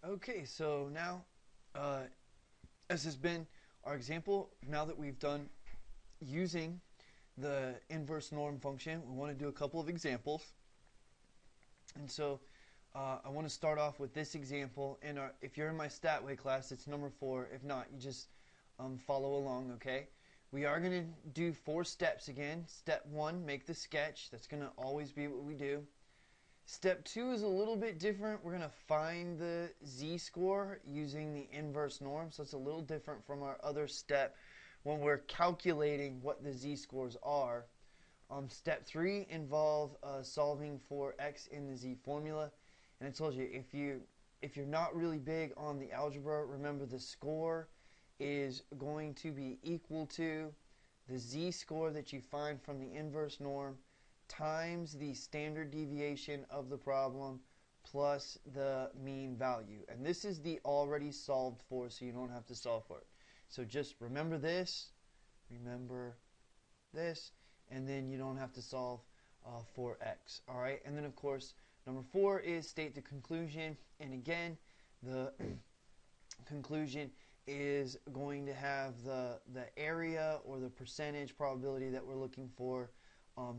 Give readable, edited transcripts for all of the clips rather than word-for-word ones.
Okay, so now, as has been our example, now that we've done using the inverse norm function, we want to do a couple of examples. And so I want to start off with this example. And if you're in my Statway class, it's number 4. If not, you just follow along, okay? We are going to do 4 steps again. Step 1, make the sketch. That's going to always be what we do. Step 2 is a little bit different. We're going to find the z-score using the inverse norm. So it's a little different from our other step when we're calculating what the z-scores are. Step 3 involves solving for x in the z formula. And I told you, if you're not really big on the algebra, remember the score is going to be equal to the z-score that you find from the inverse norm times the standard deviation of the problem plus the mean value. And this is the already solved for, so you don't have to solve for it. So just remember this, and then you don't have to solve for x. All right, and then of course number 4 is state the conclusion. And again, the conclusion is going to have the area or the percentage probability that we're looking for,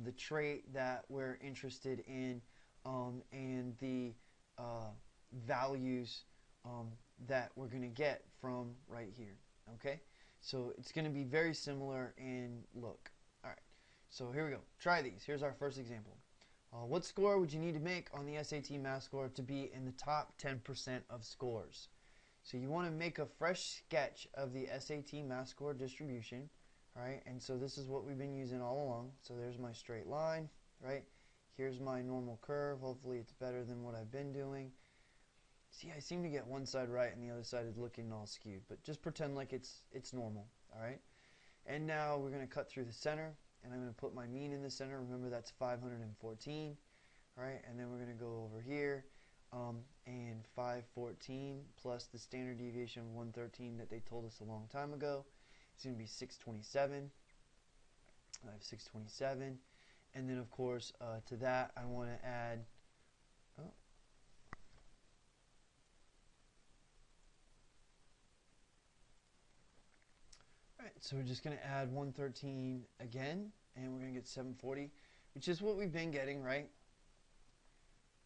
the trait that we're interested in, and the values that we're going to get from right here. Okay, so it's going to be very similar in look. All right, so here we go. Try these. Here's our first example. What score would you need to make on the SAT math score to be in the top 10% of scores? So you want to make a fresh sketch of the SAT math score distribution. Right, and so this is what we've been using all along. So there's my straight line, right? Here's my normal curve. Hopefully it's better than what I've been doing. See, I seem to get one side right and the other side is looking all skewed, but just pretend like it's normal, all right? And now we're going to cut through the center, and I'm going to put my mean in the center. Remember, that's 514, all right? And then we're going to go over here, and 514 plus the standard deviation of 113 that they told us a long time ago. It's going to be 627. I have 627. And then, of course, to that, I want to add... Alright, so we're just going to add 113 again, and we're going to get 740, which is what we've been getting, right?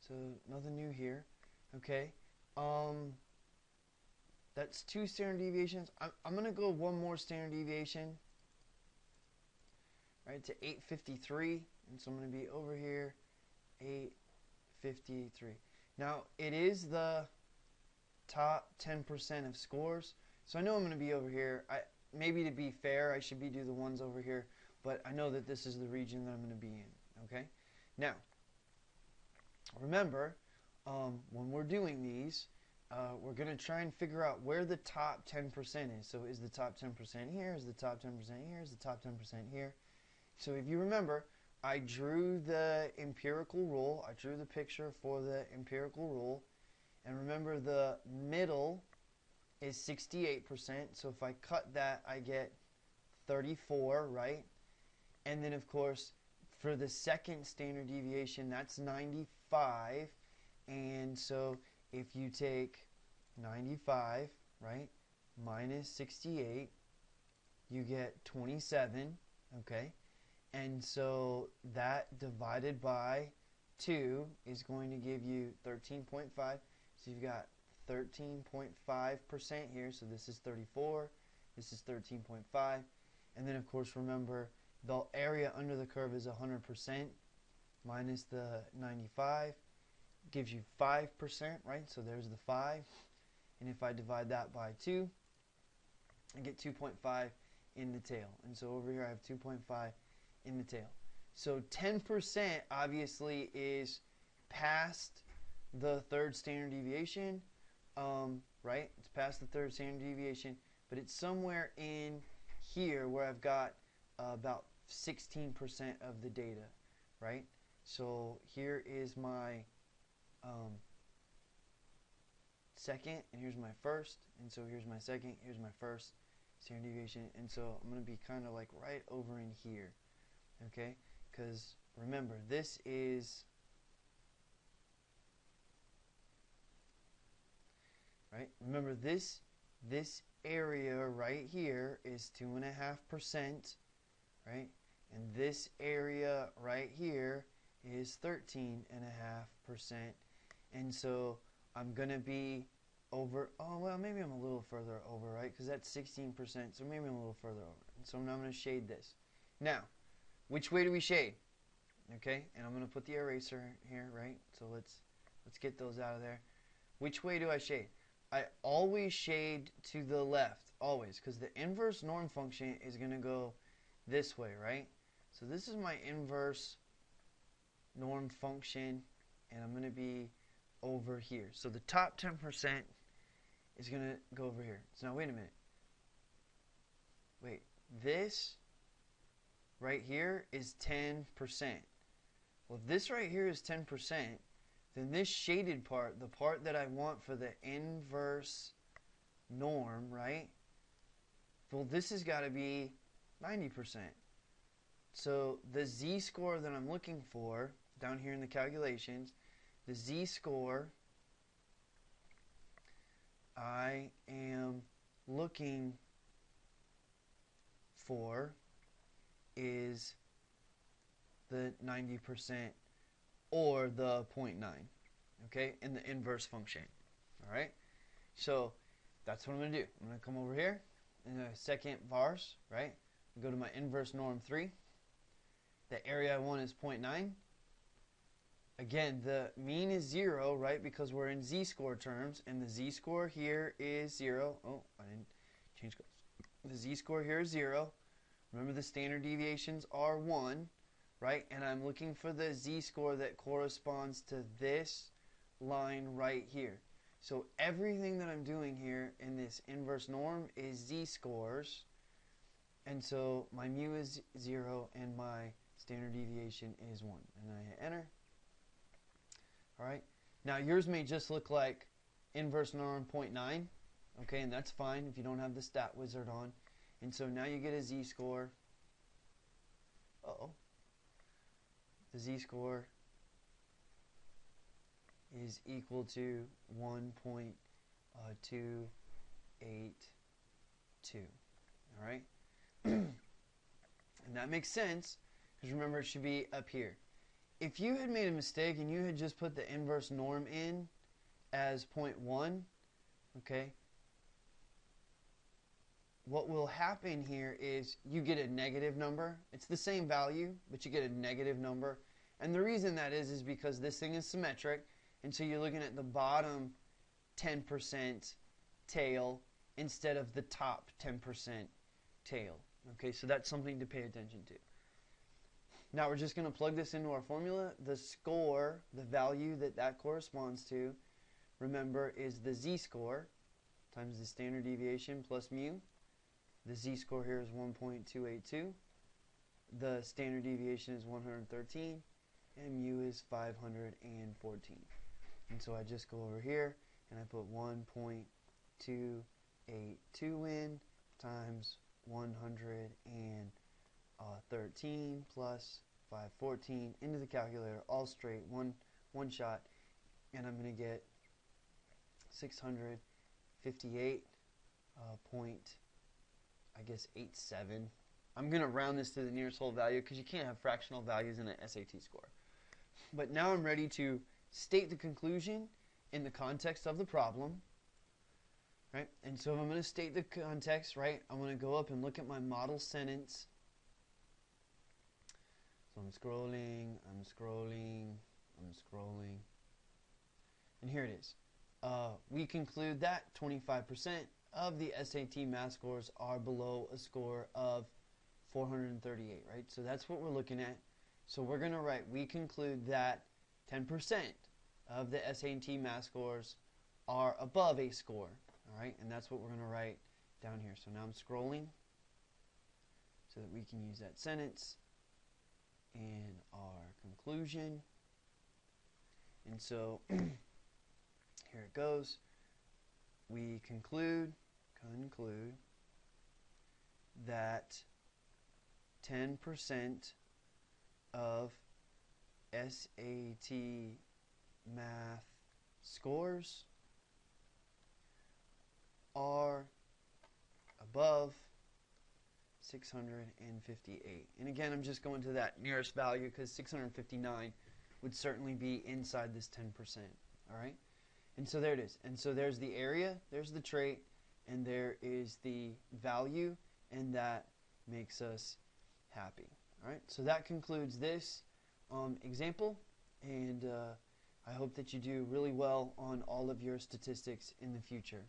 So, nothing new here. Okay. That's 2 standard deviations. I'm going to go one more standard deviation, right, to 853. And so I'm going to be over here, 853. Now, it is the top 10% of scores. So I know I'm going to be over here. Maybe to be fair, I should do the ones over here. But I know that this is the region that I'm going to be in. Okay? Now, remember, when we're doing these, we're going to try and figure out where the top 10% is. So is the top 10% here? Is the top 10% here? Is the top 10% here? So if you remember, I drew the empirical rule. I drew the picture for the empirical rule. And remember, the middle is 68%. So if I cut that, I get 34, right? And then, of course, for the second standard deviation, that's 95. And so if you take 95, right, minus 68, you get 27, okay? And so that divided by 2 is going to give you 13.5. So you've got 13.5% here. So this is 34. This is 13.5. And then, of course, remember, the area under the curve is 100% minus the 95. Gives you 5%, right? So there's the 5. And if I divide that by 2, I get 2.5 in the tail. And so over here I have 2.5 in the tail. So 10% obviously is past the third standard deviation, right? It's past the third standard deviation, but it's somewhere in here where I've got about 16% of the data, right? So here is my second, and here's my first, and so here's my second, here's my first standard deviation, and so I'm going to be kind of like right over in here, okay? Because remember, this is right? Remember this area right here is 2.5%, right? And this area right here is 13.5%. And so I'm going to be over, oh, well, maybe I'm a little further over, right? Because that's 16%, so maybe I'm a little further over. And so now I'm going to shade this. Now, which way do we shade? Okay, and I'm going to put the eraser here, right? So let's get those out of there. Which way do I shade? I always shade to the left, always, because the inverse norm function is going to go this way, right? So this is my inverse norm function, and I'm going to be over here. So the top 10% is going to go over here. So now wait a minute. Wait, this right here is 10%. Well, if this right here is 10%, then this shaded part, the part that I want for the inverse norm, right? Well, this has got to be 90%. So the z-score that I'm looking for down here in the calculations, the z-score I am looking for is the 90% or the 0.9, okay, in the inverse function. All right, so that's what I'm going to do. I'm going to come over here in the second vars, right? Go to my inverse norm 3. The area I want is 0.9. Again, the mean is 0, right, because we're in z-score terms, and the z-score here is 0. Oh, I didn't change colors. The z-score here is 0. Remember, the standard deviations are 1, right? And I'm looking for the z-score that corresponds to this line right here. So everything that I'm doing here in this inverse norm is z-scores. And so my mu is 0 and my standard deviation is 1. And then I hit enter. All right. Now yours may just look like inverse norm 0.9. Okay, and that's fine if you don't have the stat wizard on. And so now you get a z-score. Uh-oh. The z-score is equal to 1.282. All right? And that makes sense because remember it should be up here. If you had made a mistake and you had just put the inverse norm in as 0.1, okay, what will happen here is you get a negative number. It's the same value, but you get a negative number. And the reason that is because this thing is symmetric, and so you're looking at the bottom 10% tail instead of the top 10% tail. Okay, so that's something to pay attention to. Now we're just going to plug this into our formula. The score, the value that corresponds to, remember, is the z-score times the standard deviation plus mu. The z-score here is 1.282. The standard deviation is 113. And mu is 514. And so I just go over here and I put 1.282 in times 113 plus 514 into the calculator, all straight, one shot, and I'm going to get 658 .87. I'm going to round this to the nearest whole value because you can't have fractional values in an SAT score. But now I'm ready to state the conclusion in the context of the problem. Right? And so if I'm going to state the context, right, I'm going to go up and look at my model sentence. So I'm scrolling. And here it is. We conclude that 25% of the SAT math scores are below a score of 438, right? So that's what we're looking at. So we're going to write, we conclude that 10% of the SAT math scores are above a score, all right? And that's what we're going to write down here. So now I'm scrolling so that we can use that sentence in our conclusion. And so here it goes. We conclude that 10% of SAT math scores are above 658. And again, I'm just going to that nearest value because 659 would certainly be inside this 10%. All right? And so there it is. And so there's the area, there's the trait, and there is the value, and that makes us happy. All right? So that concludes this example, and I hope that you do really well on all of your statistics in the future.